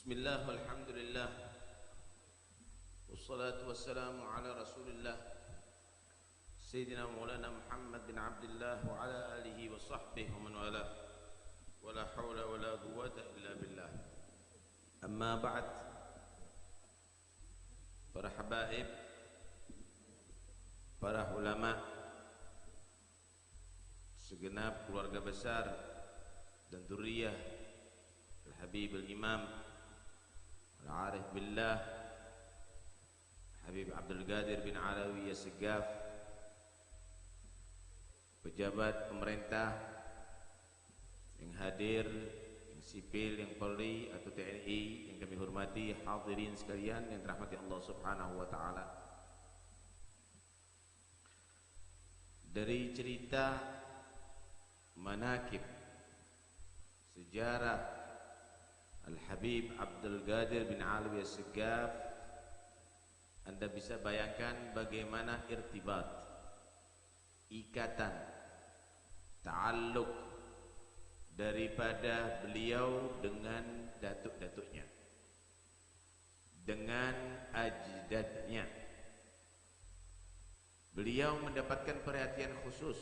Bismillah walhamdulillah wassalatu wassalamu ala rasulillah Sayyidina Maulana Muhammad bin Abdullah wa ala alihi wa sahbihi wa man wala wa la hawla wa la quwwata illa billah. Amma ba'd, para habaib, para ulama, segenap keluarga besar dan dzurriyyah Al-Habib Al-Imam Al-Arif Billah Habib Abdul Qadir bin Alawi As-Segaf, pejabat pemerintah yang hadir, yang sipil, yang Polri atau TNI yang kami hormati, hadirin sekalian yang dirahmati Allah Subhanahu wa taala. Dari cerita manaqib sejarah Al-Habib Abdul Qadir bin Alawi As-Segaf, Anda bisa bayangkan bagaimana irtibat, ikatan, ta'alluq daripada beliau dengan datuk-datuknya, dengan ajdadnya. Beliau mendapatkan perhatian khusus,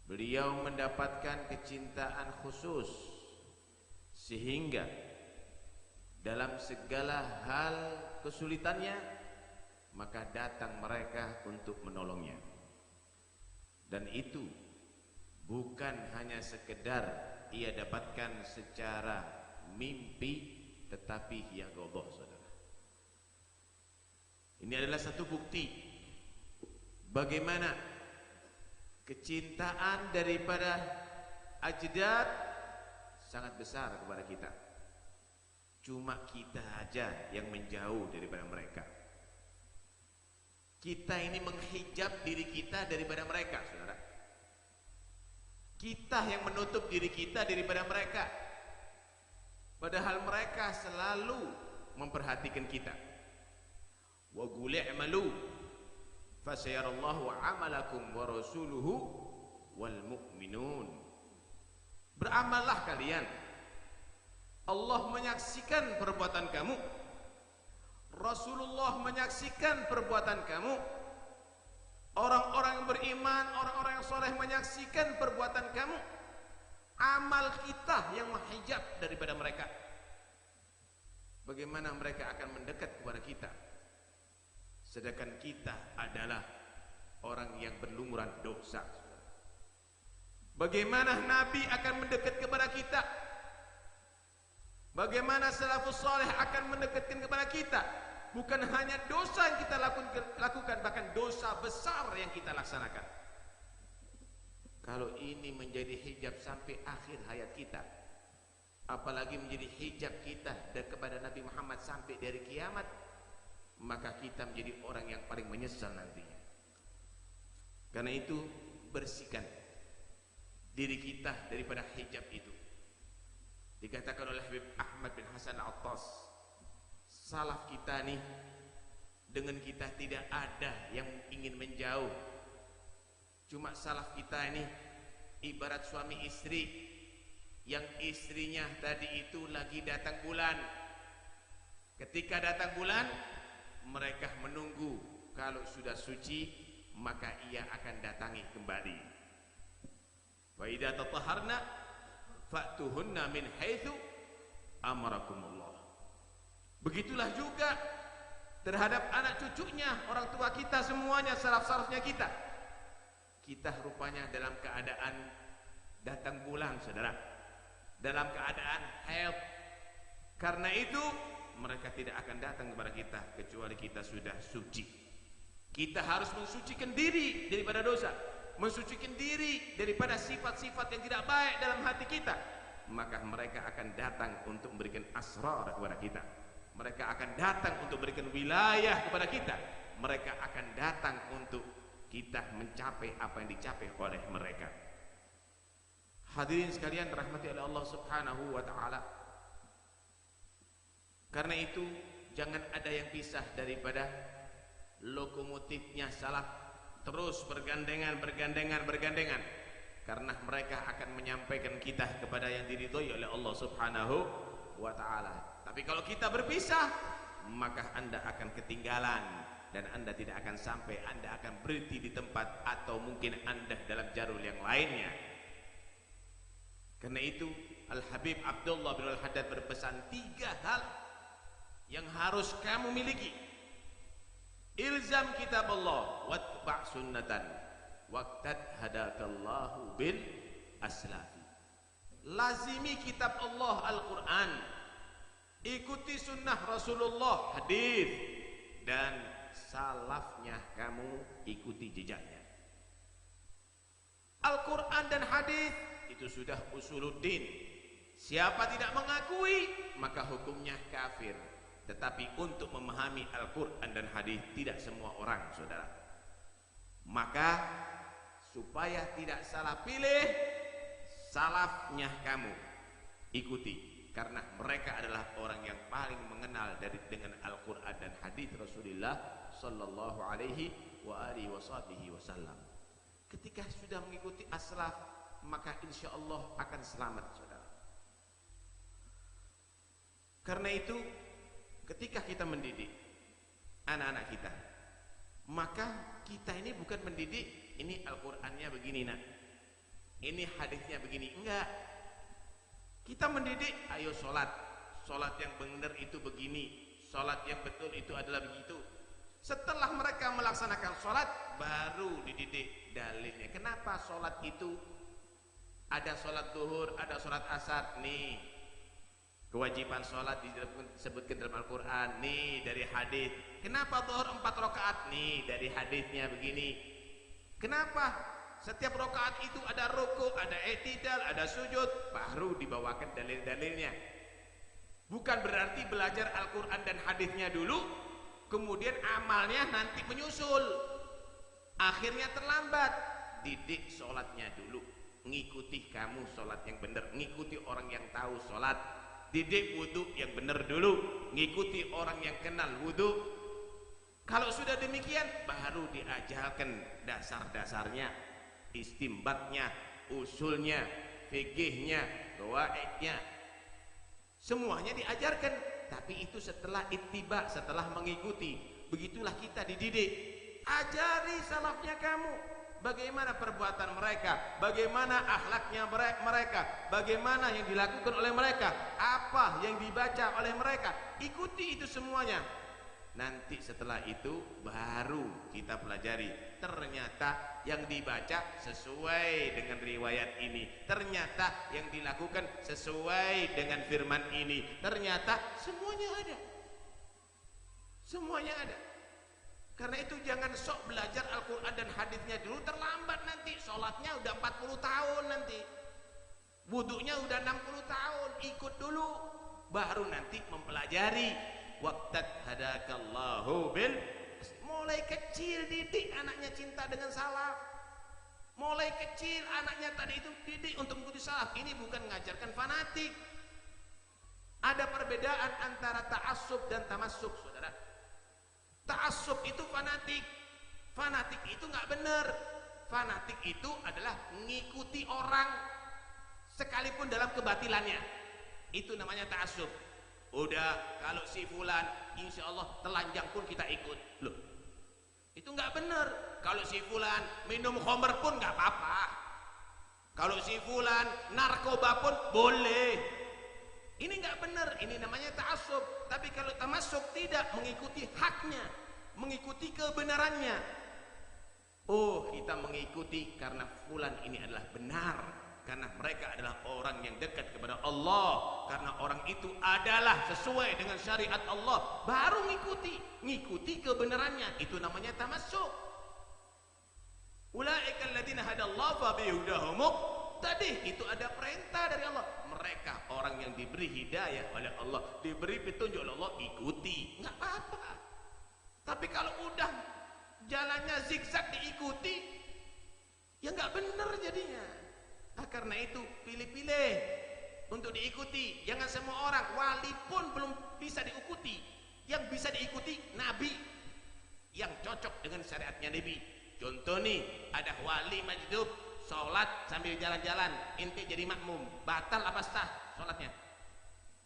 beliau mendapatkan kecintaan khusus, sehingga dalam segala hal kesulitannya maka datang mereka untuk menolongnya. Dan itu bukan hanya sekedar ia dapatkan secara mimpi, tetapi yaqadhah, saudara. Ini adalah satu bukti bagaimana kecintaan daripada ajdad sangat besar kepada kita. Cuma kita aja yang menjauh daripada mereka. Kita ini menghijab diri kita daripada mereka, saudara. Kita yang menutup diri kita daripada mereka. Padahal mereka selalu memperhatikan kita. Wa qul i'malu fasayarallahu 'amalakum wa rasuluhu wal mu'minun. Beramallah kalian, Allah menyaksikan perbuatan kamu, Rasulullah menyaksikan perbuatan kamu, orang-orang yang beriman, orang-orang yang soleh menyaksikan perbuatan kamu. Amal kita yang menghijab daripada mereka. Bagaimana mereka akan mendekat kepada kita, sedangkan kita adalah orang yang berlumuran dosa. Bagaimana Nabi akan mendekat kepada kita? Bagaimana salafus saleh akan mendekatkan kepada kita? Bukan hanya dosa yang kita lakukan, bahkan dosa besar yang kita laksanakan. Kalau ini menjadi hijab sampai akhir hayat kita, apalagi menjadi hijab kita kepada Nabi Muhammad sampai dari kiamat, maka kita menjadi orang yang paling menyesal nantinya. Karena itu, bersihkan diri kita daripada hijab itu. Dikatakan oleh Habib Ahmad bin Hasan Al-Attas, salaf kita nih, dengan kita tidak ada yang ingin menjauh. Cuma salaf kita ini ibarat suami istri, yang istrinya tadi itu lagi datang bulan. Ketika datang bulan, mereka menunggu, kalau sudah suci maka ia akan datangi kembali. Wa idza tatahharna fa'tuhunna min haitsu amarakumullah. Begitulah juga terhadap anak cucunya, orang tua kita semuanya, salaf-salafnya kita. Kita rupanya dalam keadaan datang bulan, saudara, dalam keadaan haid. Karena itu mereka tidak akan datang kepada kita kecuali kita sudah suci. Kita harus mensucikan diri daripada dosa, mensucikan diri daripada sifat-sifat yang tidak baik dalam hati kita. Maka mereka akan datang untuk memberikan asrar kepada kita. Mereka akan datang untuk memberikan wilayah kepada kita. Mereka akan datang untuk kita mencapai apa yang dicapai oleh mereka. Hadirin sekalian rahmati oleh Allah Subhanahu wa taala. Karena itu jangan ada yang pisah daripada lokomotifnya salaf, terus bergandengan, karena mereka akan menyampaikan kita kepada yang diridhoi oleh Allah Subhanahu wa ta'ala. Tapi kalau kita berpisah, maka Anda akan ketinggalan dan Anda tidak akan sampai, Anda akan berhenti di tempat atau mungkin Anda dalam jalur yang lainnya. Karena itu Al-Habib Abdullah bin Al-Haddad berpesan 3 hal yang harus kamu miliki. Ilzam kitab Allah watba' sunnatan waqtad hadakallahu bil aslafi. Lazimi kitab Allah Al-Quran, ikuti sunnah Rasulullah, hadis, dan salafnya kamu ikuti jejaknya. Al-Quran dan hadis itu sudah usuluddin. Siapa tidak mengakui maka hukumnya kafir. Tetapi untuk memahami Al-Quran dan hadis tidak semua orang, saudara. Maka supaya tidak salah pilih, salafnya kamu ikuti, karena mereka adalah orang yang paling mengenal dengan Al-Quran dan hadis Rasulullah sallallahu alaihi wa alihi wasallam. Ketika sudah mengikuti as-salaf, maka insya Allah akan selamat, saudara. Karena itu ketika kita mendidik anak-anak kita, maka kita ini bukan mendidik ini Al-Qurannya begini nak, ini hadisnya begini, enggak. Kita mendidik, ayo sholat yang benar itu begini, sholat yang betul itu adalah begitu. Setelah mereka melaksanakan sholat, baru dididik dalilnya. Kenapa sholat itu ada sholat duhur, ada sholat asar, nih kewajiban sholat disebutkan dalam Al-Quran, nih dari hadis. Kenapa duhur 4 rakaat, nih dari hadisnya begini. Kenapa setiap rakaat itu ada ruku, ada i'tidal, ada sujud, baru dibawakan dalil-dalilnya. Bukan berarti belajar Al-Quran dan hadisnya dulu, kemudian amalnya nanti menyusul, akhirnya terlambat. Didik sholatnya dulu, ngikuti kamu sholat yang benar, ngikuti orang yang tahu sholat. Didik wudhu yang benar dulu, ngikuti orang yang kenal wudhu. Kalau sudah demikian, baru diajarkan dasar-dasarnya, istimbatnya, usulnya, fikihnya, qawaidnya, semuanya diajarkan. Tapi itu setelah ittiba, setelah mengikuti. Begitulah kita dididik. Ajari salafnya kamu, bagaimana perbuatan mereka, bagaimana akhlaknya mereka, bagaimana yang dilakukan oleh mereka, apa yang dibaca oleh mereka. Ikuti itu semuanya. Nanti setelah itu baru kita pelajari, ternyata yang dibaca sesuai dengan riwayat ini, ternyata yang dilakukan sesuai dengan firman ini, ternyata semuanya ada, semuanya ada. Karena itu jangan sok belajar Al-Quran dan hadisnya dulu, terlambat nanti. Sholatnya udah 40 tahun nanti, wudhunya udah 60 tahun. Ikut dulu, baru nanti mempelajari. Waqtad hadakallahu bil. Mulai kecil didik anaknya cinta dengan salaf. Mulai kecil anaknya tadi itu didik untuk mengikuti salaf. Ini bukan mengajarkan fanatik. Ada perbedaan antara ta'assub dan tamassuk, saudara. Ta'assub itu fanatik. Fanatik itu nggak benar. Fanatik itu adalah mengikuti orang sekalipun dalam kebatilannya. Itu namanya ta'assub. Udah kalau si fulan insya Allah telanjang pun kita ikut. Loh, itu nggak benar. Kalau si fulan minum khamr pun nggak apa-apa. Kalau si fulan narkoba pun boleh. Ini nggak benar. Ini namanya ta'assub. Tapi kalau tamassuk tidak, mengikuti haknya, mengikuti kebenarannya. Oh, kita mengikuti karena fulan ini adalah benar, karena mereka adalah orang yang dekat kepada Allah, karena orang itu adalah sesuai dengan syariat Allah, baru ngikuti kebenarannya. Itu namanya tamassuk. Ulaika alladziina hadallahu fa bihudahum muqtadih. Itu ada perintah dari Allah. Mereka orang yang diberi hidayah oleh Allah, diberi petunjuk oleh Allah, ikuti, nggak apa-apa. Tapi kalau udah jalannya zigzag diikuti, ya nggak benar jadinya. Karena itu pilih-pilih untuk diikuti. Jangan semua orang, wali pun belum bisa diikuti. Yang bisa diikuti Nabi, yang cocok dengan syariatnya Nabi. Contoh nih, ada wali majdub sholat sambil jalan-jalan, inti jadi makmum, batal apa sah sholatnya?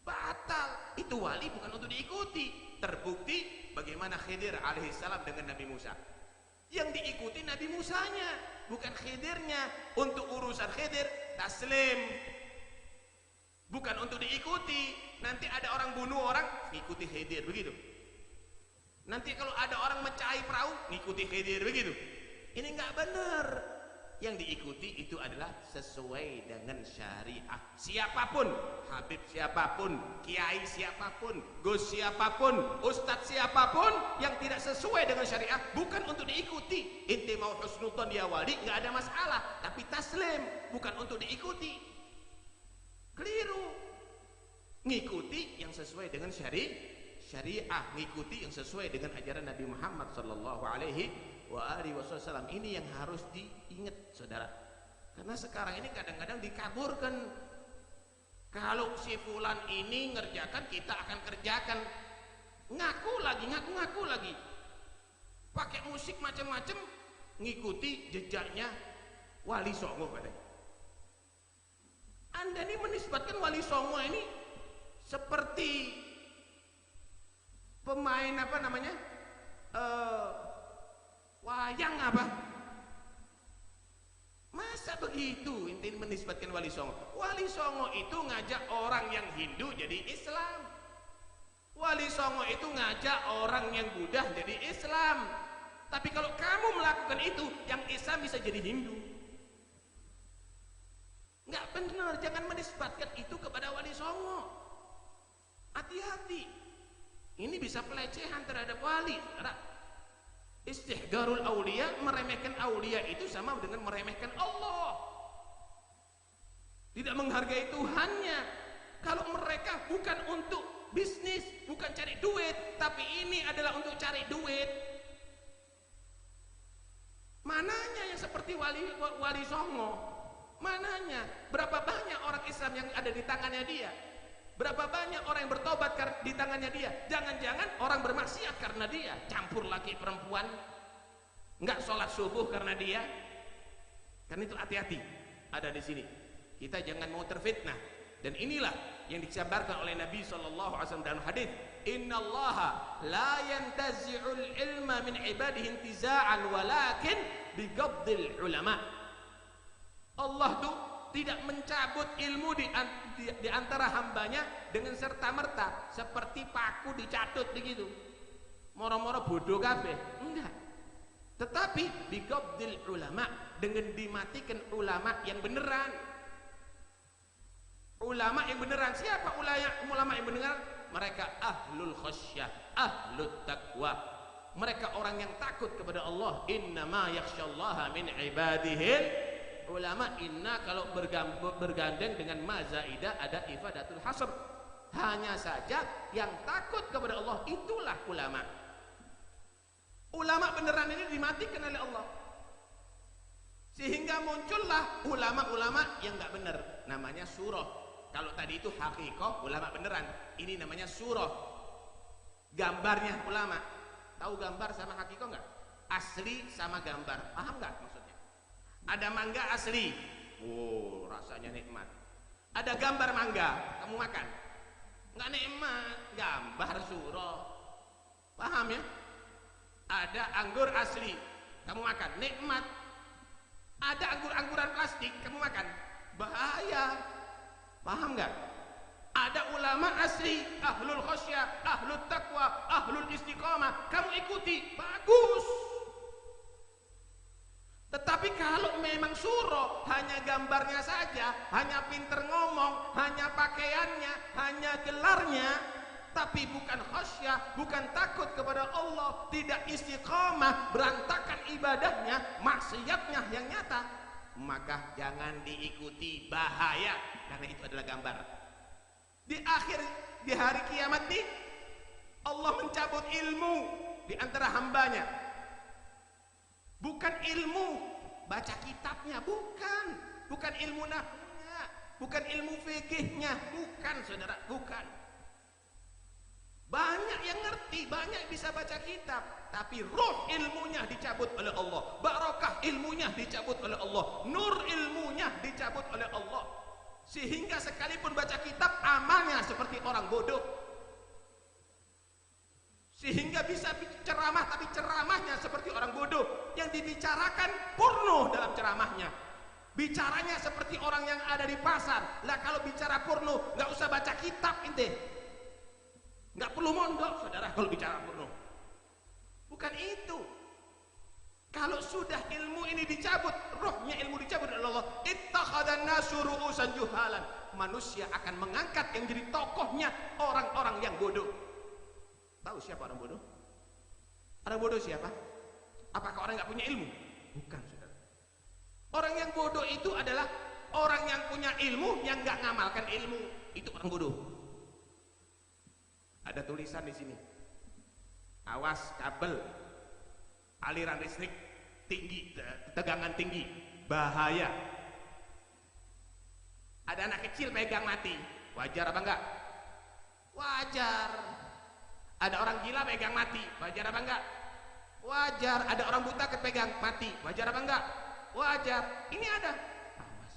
batal. Itu wali bukan untuk diikuti. Terbukti bagaimana Khidir alaihissalam dengan Nabi Musa. Yang diikuti Nabi Musanya, bukan Khidirnya. Untuk urusan Khidir taslim, bukan untuk diikuti. Nanti ada orang bunuh orang, ngikuti Khidir, begitu. Nanti kalau ada orang mecahi perahu, ngikuti Khidir, begitu. Ini nggak benar. Yang diikuti itu adalah sesuai dengan syariah. Siapapun, Habib siapapun, Kiai siapapun, Gus siapapun, Ustadz siapapun yang tidak sesuai dengan syariah bukan untuk diikuti. Inti mau husnudzon dia wali, nggak ada masalah. Tapi taslim bukan untuk diikuti. Keliru. Ngikuti yang sesuai dengan syariah, ngikuti yang sesuai dengan ajaran Nabi Muhammad sallallahu alaihi wasallam. Ini yang harus diingat, saudara. Karena sekarang ini kadang-kadang dikaburkan. Kalau si fulan ini ngerjakan, kita akan kerjakan. Ngaku lagi. Pakai musik macam-macam, ngikuti jejaknya Wali Songo katanya. Anda ini menisbatkan Wali Songo ini seperti pemain apa namanya? Wayang apa? Masa begitu inti menisbatkan Wali Songo? Wali Songo itu ngajak orang yang Hindu jadi Islam. Wali Songo itu ngajak orang yang Buddha jadi Islam. Tapi kalau kamu melakukan itu, yang Islam bisa jadi Hindu. Nggak benar, jangan menisbatkan itu kepada Wali Songo. Hati-hati. Ini bisa pelecehan terhadap wali, saudara. Istihgarul aulia, meremehkan aulia itu sama dengan meremehkan Allah. Tidak menghargai Tuhannya. Kalau mereka bukan untuk bisnis, bukan cari duit, tapi ini adalah untuk cari duit. Mananya yang seperti Wali Songo? Mananya? Berapa banyak orang Islam yang ada di tangannya dia? Berapa banyak orang yang bertobat di tangannya dia? Jangan-jangan orang bermaksiat karena dia, campur laki perempuan, nggak sholat subuh karena dia. Karena itu hati-hati ada di sini. Kita jangan mau terfitnah. Dan inilah yang disabarkan oleh Nabi SAW dalam hadis, Innallaha la yantazi'ul ilma min ibadihi intiza'an walakin biqabdil ulama. Allah tuh tidak mencabut ilmu di antara hambanya dengan serta-merta seperti paku dicatut begitu. Moro-moro bodoh kabeh. Enggak. Tetapi biqabdil ulama, dengan dimatikan ulama yang beneran. Ulama yang beneran. Siapa ulama yang beneran? Mereka ahlul khasyah, ahlul taqwa. Mereka orang yang takut kepada Allah. Innama yakhsyallaha min ibadihil ulama. Inna kalau bergandeng dengan mazaidah ada ifadatul hasr. Hanya saja yang takut kepada Allah itulah ulama. Ulama beneran ini dimatikan oleh Allah, sehingga muncullah ulama-ulama yang nggak bener, namanya surah. Kalau tadi itu hakikoh ulama beneran, ini namanya surah, gambarnya ulama. Tahu gambar sama hakikoh nggak? Asli sama gambar, paham nggak maksudnya? Ada mangga asli, oh rasanya nikmat. Ada gambar mangga, kamu makan, nggak nikmat. Gambar surah, paham ya? Ada anggur asli, kamu makan, nikmat. Ada anggur-angguran plastik, kamu makan, bahaya. Paham nggak? Ada ulama asli, ahlul khasyah, ahlul taqwa, ahlul istiqamah, kamu ikuti, bagus. Tetapi kalau memang surah hanya gambarnya saja, hanya pinter ngomong, hanya pakaiannya, hanya gelarnya, tapi bukan khasyah, bukan takut kepada Allah, tidak istiqamah, berantakan ibadahnya, maksiatnya yang nyata, maka jangan diikuti, bahaya. Karena itu adalah gambar. Di hari kiamat nih, Allah mencabut ilmu di antara hambanya. Bukan ilmu baca kitabnya, bukan ilmu nahwunya, bukan ilmu fikihnya, bukan saudara, bukan. Banyak yang ngerti, banyak bisa baca kitab, tapi ruh ilmunya dicabut oleh Allah, barakah ilmunya dicabut oleh Allah, nur ilmunya dicabut oleh Allah. sehingga sekalipun baca kitab amalnya seperti orang bodoh, sehingga bisa ceramah tapi ceramahnya seperti orang bodoh, yang dibicarakan porno dalam ceramahnya, bicaranya seperti orang yang ada di pasar. Lah kalau bicara porno nggak usah baca kitab, ente nggak perlu mondok saudara kalau bicara porno. Bukan itu. Kalau sudah ilmu ini dicabut, rohnya ilmu dicabut oleh Allah, ittakhadhan nasu ru'usan juhalan, manusia akan mengangkat yang jadi tokohnya orang-orang yang bodoh. Tahu siapa orang bodoh? Orang bodoh siapa? Apakah orang nggak punya ilmu? Bukan, saudara. Orang yang bodoh itu adalah orang yang punya ilmu yang nggak ngamalkan ilmu. Itu orang bodoh. Ada tulisan di sini. Awas kabel, aliran listrik tinggi, tegangan tinggi, bahaya. Ada anak kecil pegang mati, wajar apa enggak? Wajar. Ada orang gila pegang mati, wajar apa enggak? Wajar. Ada orang buta kepegang mati, wajar apa enggak? Wajar. Ini ada. Awas,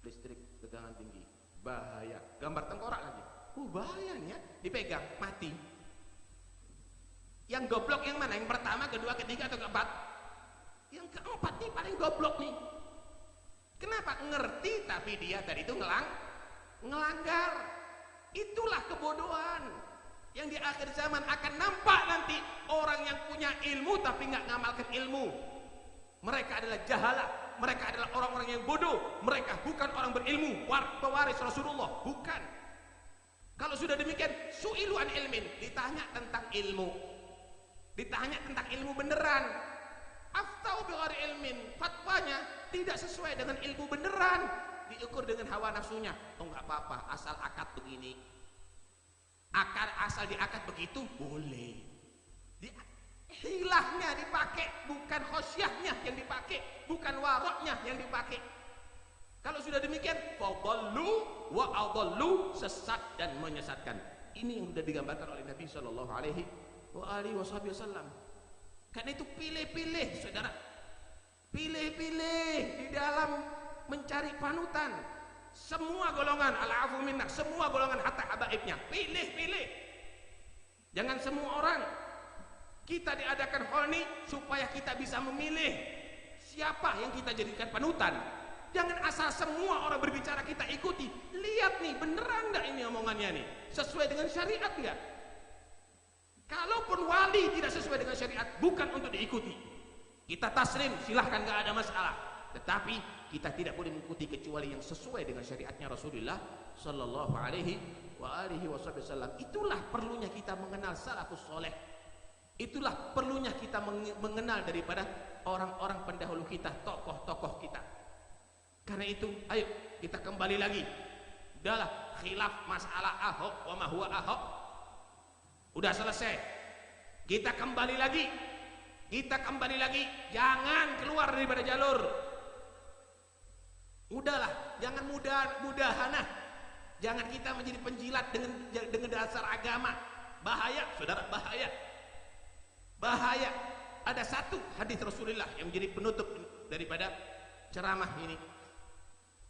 listrik tegangan tinggi, bahaya. Gambar tengkorak lagi. Bahaya nih ya, dipegang mati. Yang goblok yang mana? Yang pertama, kedua, ketiga, atau keempat? Yang keempat nih paling goblok nih. Kenapa? Ngerti tapi dia tadi itu ngelanggar. Itulah kebodohan yang di akhir zaman akan nampak nanti. Orang yang punya ilmu tapi nggak ngamalkan ilmu, mereka adalah jahala, mereka adalah orang-orang yang bodoh. Mereka bukan orang berilmu, pewaris Rasulullah, bukan. Kalau sudah demikian, su'ilu an ilmin, ditanya tentang ilmu, ditanya tentang ilmu beneran, aftau bighairi ilmin, fatwanya tidak sesuai dengan ilmu beneran, diukur dengan hawa nafsunya. Oh nggak apa-apa, asal akad begini, asal diakad begitu boleh. Hilahnya dipakai, bukan khosyahnya yang dipakai, bukan waroknya yang dipakai. Kalau sudah demikian, fadallu wa adallu, sesat dan menyesatkan. Ini yang sudah digambarkan oleh Nabi Shallallahu Alaihi Wasallam. Karena itu pilih-pilih, saudara, pilih-pilih di dalam mencari panutan. Semua golongan al-afu minna, semua golongan hatta habaibnya, pilih-pilih. Jangan semua orang. Kita diadakan hal ini supaya kita bisa memilih siapa yang kita jadikan panutan. Jangan asal semua orang berbicara kita ikuti. Lihat nih, beneran nggak ini omongannya nih, sesuai dengan syariat nggak? Kalaupun wali tidak sesuai dengan syariat, bukan untuk diikuti. Kita taslim, silahkan, nggak ada masalah. Tetapi kita tidak boleh mengikuti kecuali yang sesuai dengan syariatnya Rasulullah Sallallahu Alaihi Wasallam. Itulah perlunya kita mengenal salafus soleh. Itulah perlunya kita mengenal daripada orang-orang pendahulu kita, tokoh-tokoh kita. Karena itu, ayo kita kembali lagi. Udahlah, khilaf masalah Ahok wa ma huwa Ahok udah selesai. Kita kembali lagi. Jangan keluar daripada jalur. Udahlah, jangan mudah-mudahan. Jangan kita menjadi penjilat dengan dasar agama. Bahaya, saudara, bahaya. Bahaya. Ada satu hadis Rasulullah yang menjadi penutup daripada ceramah ini.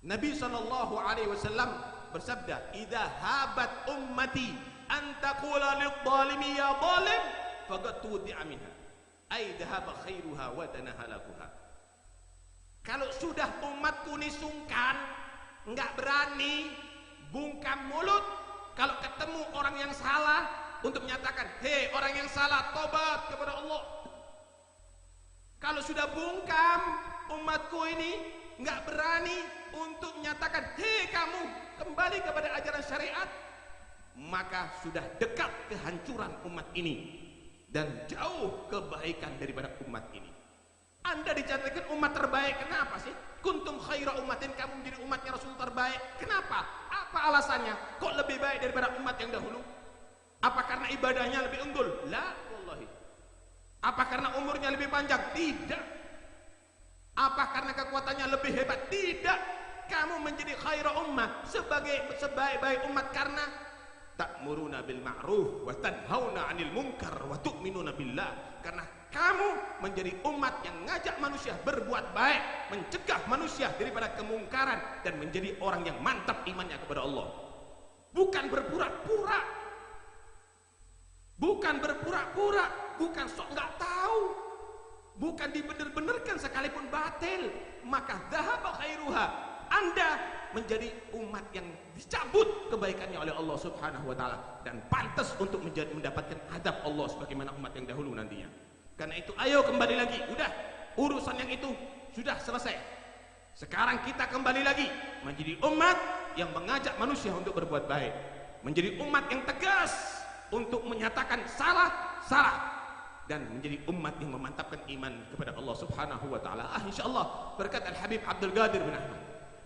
Nabi Shallallahu Alaihi Wasallam bersabda, "Idza habat ummati an taqula lidh-dhalimi ya zalim, faqad tudi'a minha, ay dhahaba khairuha wa tanahalakuha." Kalau sudah umatku ini sungkan, enggak berani, bungkam mulut kalau ketemu orang yang salah untuk menyatakan, "Hei orang yang salah, tobat kepada Allah." Kalau sudah bungkam, umatku ini enggak berani untuk menyatakan, "Hei kamu, kembali kepada ajaran syariat," maka sudah dekat kehancuran umat ini dan jauh kebaikan daripada umat ini. Anda dicatatkan umat terbaik, kenapa sih? Kuntum khaira ummatin, kamu menjadi umatnya Rasul terbaik. Kenapa? Apa alasannya? Kok lebih baik daripada umat yang dahulu? Apa karena ibadahnya lebih unggul? La, wallahi. Apa karena umurnya lebih panjang? Tidak. Apa karena kekuatannya lebih hebat? Tidak. Kamu menjadi khaira ummah, sebagai sebaik-baik umat karena ta'muruna bil ma'ruf wa tanhauna 'anil munkar wa tu'minuna billah, karena kamu menjadi umat yang ngajak manusia berbuat baik, mencegah manusia daripada kemungkaran, dan menjadi orang yang mantap imannya kepada Allah. Bukan berpura-pura, bukan berpura-pura, bukan sok nggak tahu, bukan dibener-benerkan sekalipun batil. Maka dhahaba khairuha, Anda menjadi umat yang dicabut kebaikannya oleh Allah Subhanahu wa taala, dan pantas untuk mendapatkan adab Allah sebagaimana umat yang dahulu nantinya. Karena itu ayo kembali lagi, udah urusan yang itu sudah selesai. Sekarang kita kembali lagi menjadi umat yang mengajak manusia untuk berbuat baik, menjadi umat yang tegas untuk menyatakan salah, dan menjadi umat yang memantapkan iman kepada Allah Subhanahu wa taala. Insyaallah berkat Al Habib Abdul Qadir bin Ahmad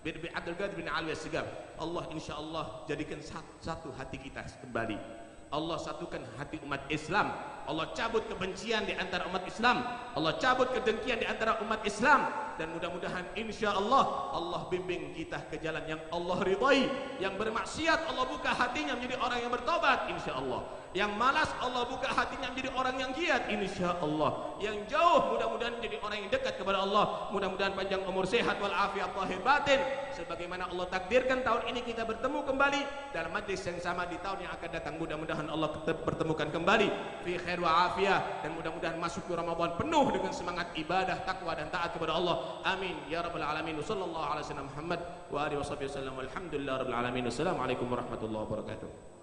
bin Abdul Qadir bin Alwi As-Sigaf, Allah insyaallah jadikan satu hati kita kembali. Allah satukan hati umat Islam. Allah cabut kebencian di antara umat Islam. Allah cabut kedengkian di antara umat Islam. Dan mudah-mudahan insyaallah Allah bimbing kita ke jalan yang Allah ridhai. Yang bermaksiat Allah buka hatinya menjadi orang yang bertobat insyaallah. Yang malas Allah buka hatinya menjadi orang yang giat insyaallah. Yang jauh mudah-mudahan menjadi orang yang dekat kepada Allah. Mudah-mudahan panjang umur, sehat walafiat lahir batin, sebagaimana Allah takdirkan tahun ini kita bertemu kembali dalam majlis yang sama di tahun yang akan datang. Mudah-mudahan Allah pertemukan kembali fi khair wa afiyah, dan mudah-mudahan masuk ke Ramadan penuh dengan semangat ibadah, takwa dan taat kepada Allah. Amin ya rabbal alamin. Sallallahu alaihi wasallam Muhammad wa alihi wasallam. Walhamdulillah rabbil alamin. Assalamualaikum warahmatullahi wabarakatuh.